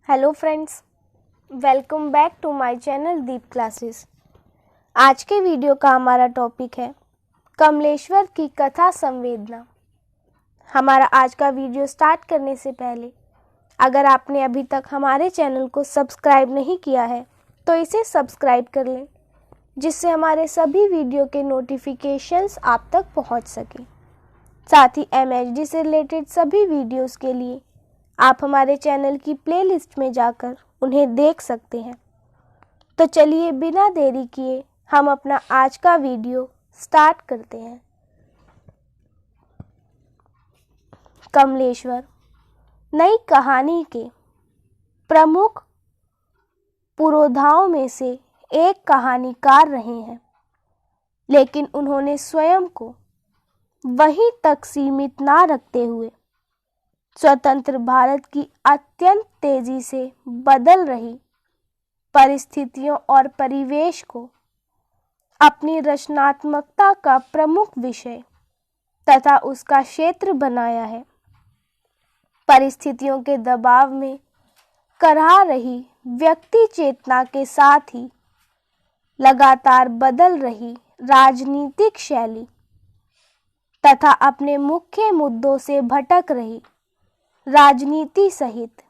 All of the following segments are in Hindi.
Hello friends, welcome back to my channel Deep classes. आज के वीडियो का हमारा टॉपिक है कमलेश्वर की कथा संवेदना। हमारा आज का वीडियो स्टार्ट करने से पहले अगर आपने अभी तक हमारे चैनल को सब्सक्राइब नहीं किया है तो इसे सब्सक्राइब कर लें, जिससे हमारे सभी वीडियो के नोटिफिकेशंस आप तक पहुंच सकें। साथ ही MHD से रिलेटेड सभी वीडियोस के लिए आप हमारे चैनल की प्लेलिस्ट में जाकर उन्हें देख सकते हैं। तो चलिए बिना देरी किए हम अपना आज का वीडियो स्टार्ट करते हैं। कमलेश्वर नई कहानी के प्रमुख पुरोधाओं में से एक कहानीकार रहे हैं, लेकिन उन्होंने स्वयं को वहीं तक सीमित ना रखते हुए स्वतंत्र भारत की अत्यंत तेजी से बदल रही परिस्थितियों और परिवेश को अपनी रचनात्मकता का प्रमुख विषय तथा उसका क्षेत्र बनाया है। परिस्थितियों के दबाव में करहा रही व्यक्ति चेतना के साथ ही लगातार बदल रही राजनीतिक शैली तथा अपने मुख्य मुद्दों से भटक रही राजनीति सहित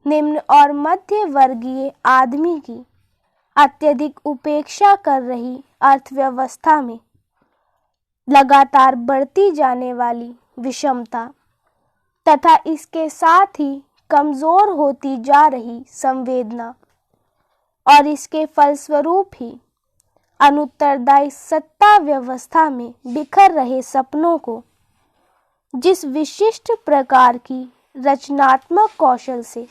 निम्न और मध्य वर्गीय आदमी की अत्यधिक उपेक्षा कर रही अर्थव्यवस्था में लगातार बढ़ती जाने वाली विषमता तथा इसके साथ ही कमजोर होती जा रही संवेदना और इसके फलस्वरूप ही अनुत्तरदायी सत्ता व्यवस्था में बिखर रहे सपनों को जिस विशिष्ट प्रकार की रचनात्मक कौशल से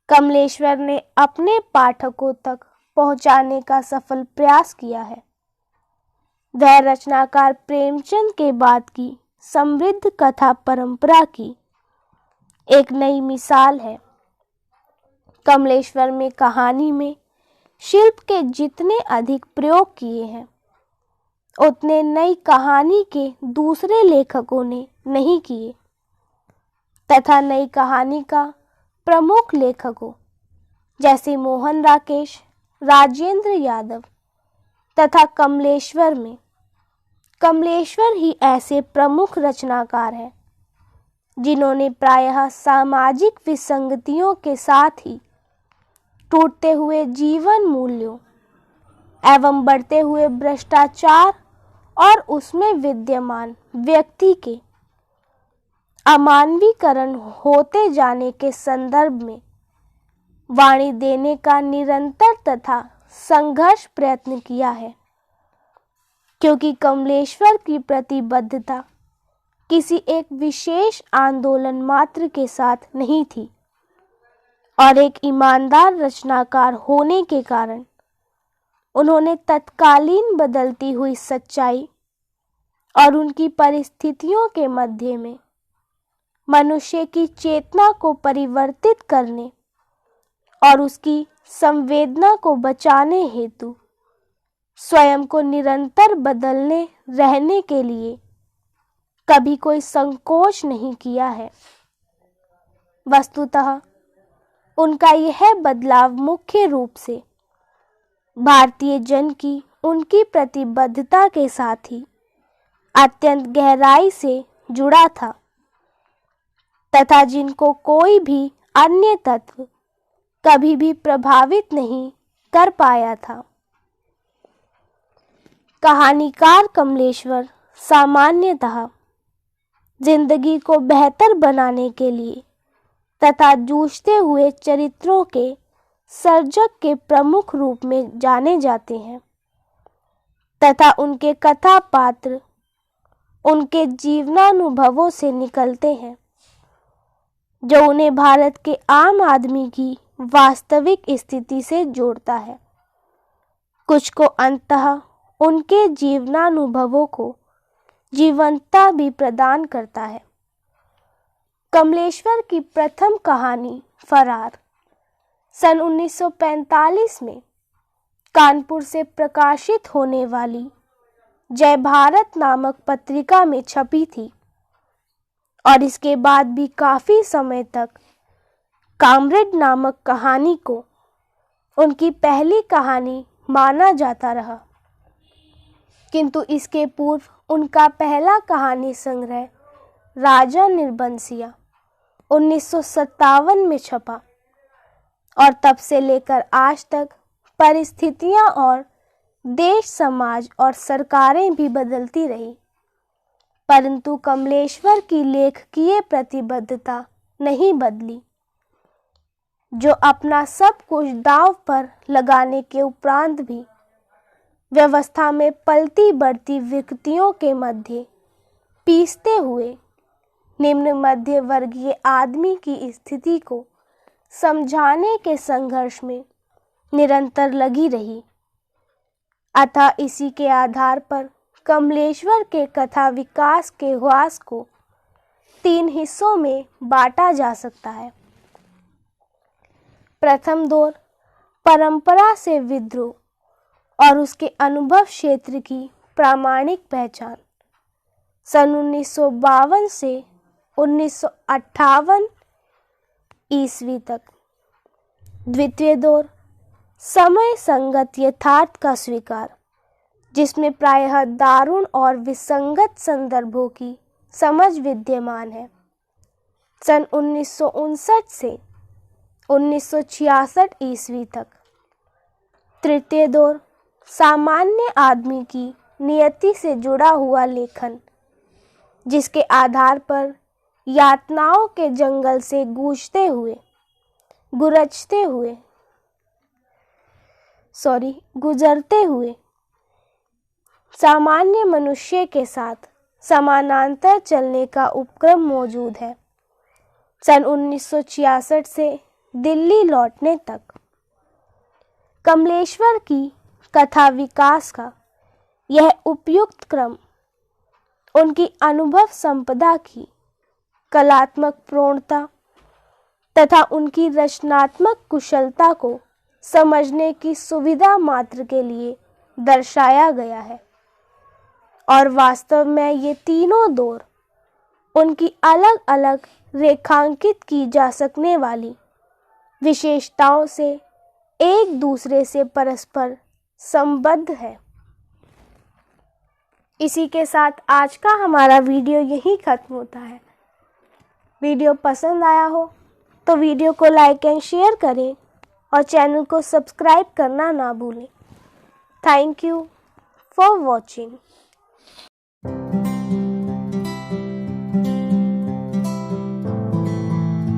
कमलेश्वर ने अपने पाठकों तक पहुंचाने का सफल प्रयास किया है, वह रचनाकार प्रेमचंद के बाद की समृद्ध कथा परंपरा की एक नई मिसाल है। कमलेश्वर में कहानी में शिल्प के जितने अधिक प्रयोग किए हैं, उतने नई कहानी के दूसरे लेखकों ने नहीं किए तथा नई कहानी का प्रमुख लेखकों जैसे मोहन राकेश, राजेंद्र यादव तथा कमलेश्वर ही ऐसे प्रमुख रचनाकार हैं जिन्होंने प्रायः सामाजिक विसंगतियों के साथ ही टूटते हुए जीवन मूल्यों एवं बढ़ते हुए भ्रष्टाचार और उसमें विद्यमान व्यक्ति के अमानवीकरण होते जाने के संदर्भ में वाणी देने का निरंतर तथा संघर्ष प्रयत्न किया है, क्योंकि कमलेश्वर की प्रतिबद्धता किसी एक विशेष आंदोलन मात्र के साथ नहीं थी और एक ईमानदार रचनाकार होने के कारण उन्होंने तत्कालीन बदलती हुई सच्चाई और उनकी परिस्थितियों के मध्य में मनुष्य की चेतना को परिवर्तित करने और उसकी संवेदना को बचाने हेतु स्वयं को निरंतर बदलने रहने के लिए कभी कोई संकोच नहीं किया है। वस्तुतः उनका यह बदलाव मुख्य रूप से भारतीय जन की उनकी प्रतिबद्धता के साथ ही अत्यंत गहराई से जुड़ा था तथा जिनको कोई भी अन्य तत्व कभी भी प्रभावित नहीं कर पाया था। कहानीकार कमलेश्वर सामान्यतः जिंदगी को बेहतर बनाने के लिए तथा जूझते हुए चरित्रों के सर्जक के प्रमुख रूप में जाने जाते हैं तथा उनके कथा पात्र उनके जीवनानुभवों से निकलते हैं, जो उन्हें भारत के आम आदमी की वास्तविक स्थिति से जोड़ता है। कुछ को अंततः उनके जीवनानुभवों को जीवंतता भी प्रदान करता है। कमलेश्वर की प्रथम कहानी फरार सन 1945 में कानपुर से प्रकाशित होने वाली जय भारत नामक पत्रिका में छपी थी और इसके बाद भी काफ़ी समय तक कामरेड नामक कहानी को उनकी पहली कहानी माना जाता रहा। किंतु इसके पूर्व उनका पहला कहानी संग्रह राजा निर्बंसिया 1957 में छपा और तब से लेकर आज तक परिस्थितियां और देश, समाज और सरकारें भी बदलती रही, परंतु कमलेश्वर की लेखकीय प्रतिबद्धता नहीं बदली, जो अपना सब कुछ दांव पर लगाने के उपरांत भी व्यवस्था में पलती बढ़ती विकृतियों के मध्य पीसते हुए निम्न मध्य वर्गीय आदमी की स्थिति को समझाने के संघर्ष में निरंतर लगी रही। अतः इसी के आधार पर कमलेश्वर के कथा विकास के ह्रास को 3 हिस्सों में बांटा जा सकता है। प्रथम दौर परंपरा से विद्रोह और उसके अनुभव क्षेत्र की प्रामाणिक पहचान सन 1952 से 1958 ईस्वी तक। द्वितीय दौर समय संगत यथार्थ का स्वीकार, जिसमें प्रायः दारुण और विसंगत संदर्भों की समझ विद्यमान है, सन 1959 से 1966 ईस्वी तक। तृतीय दौर सामान्य आदमी की नियति से जुड़ा हुआ लेखन, जिसके आधार पर यातनाओं के जंगल से गुजरते हुए सामान्य मनुष्य के साथ समानांतर चलने का उपक्रम मौजूद है, सन 1966 से दिल्ली लौटने तक। कमलेश्वर की कथा विकास का यह उपयुक्त क्रम उनकी अनुभव संपदा की कलात्मक प्रौढ़ता तथा उनकी रचनात्मक कुशलता को समझने की सुविधा मात्र के लिए दर्शाया गया है, और वास्तव में ये तीनों दौर उनकी अलग अलग रेखांकित की जा सकने वाली विशेषताओं से एक दूसरे से परस्पर संबद्ध है। इसी के साथ आज का हमारा वीडियो यहीं खत्म होता है। वीडियो पसंद आया हो तो वीडियो को लाइक एंड शेयर करें और चैनल को सब्सक्राइब करना ना भूलें। Thank you for watching.